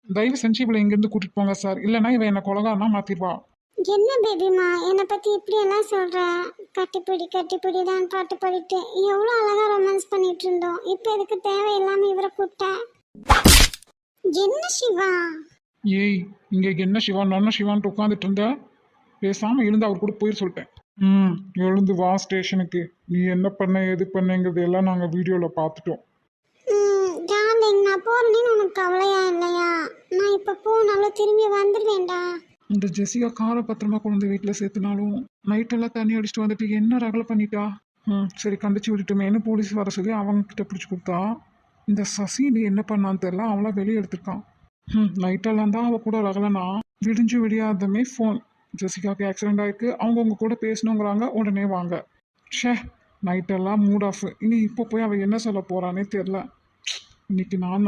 தயவு செஞ்சு இவளை இங்கேருந்து கூட்டிட்டு போங்க சார், இல்லைன்னா இவன் என்னை கொலகாரனா மாத்திடுவா. என்ன பேபிமா என்னை பத்தி இப்படி எல்லாம் சொல்ற? கட்டிப்பிடி கட்டிப்பிடி தான் பாட்டு பாடிட்டு எவ்வளோ அழகா ரொமான்ஸ் பண்ணிட்டு இருந்தோம். இப்போ எதுக்கு தேவையில்லாம இவரை கூப்பிட்ட? என்ன சிவா? ஏய், இங்கே என்ன சிவா நொன்ன சிவான்ட்டு உட்காந்துட்டு இருந்த? பேசாமல் எழுந்து அவர் கூட போயிரு சொல்லிட்டேன். ம், எழுந்து வா ஸ்டேஷனுக்கு. நீ என்ன பண்ண எது பண்ணங்கிறது எல்லாம் நாங்கள் வீடியோவில் பார்த்துட்டோம். டார்லிங் நான் போறேன்னு உனக்கு கவலையா இல்லையா? நான் இப்போ போனாலும் திரும்பி வந்துடுவேன்டா. இந்த ஜெசிகா காரை பத்திரமா கொண்டு வந்து வீட்டில் சேர்த்துனாலும் நைட்டெல்லாம் தண்ணி அடிச்சுட்டு வந்துட்டு என்ன ரகலை பண்ணிட்டா? சரி கண்டிச்சு விட்டுட்டுமேனு போலீஸ் வர சொல்லி அவங்க கிட்ட பிடிச்சி கொடுத்தா. இந்த சசினி என்ன பண்ணான்னு தெரியல, அவளா வெளியே எடுத்திருக்கான். நைட்டெல்லாம் தான் அவள் கூட ரகலைனா விடிஞ்சு விடியாதமே ஃபோன். ஜெசிகாவுக்கு ஆக்சிடென்ட் ஆயிருக்கு, அவங்க உங்க கூட பேசணுங்கிறாங்க, உடனே வாங்க. ஷே, நைட்டெல்லாம் மூட் ஆஃப். இனி இப்போ போய் அவள் என்ன சொல்ல போறானே தெரில. இன்னைக்கு நான்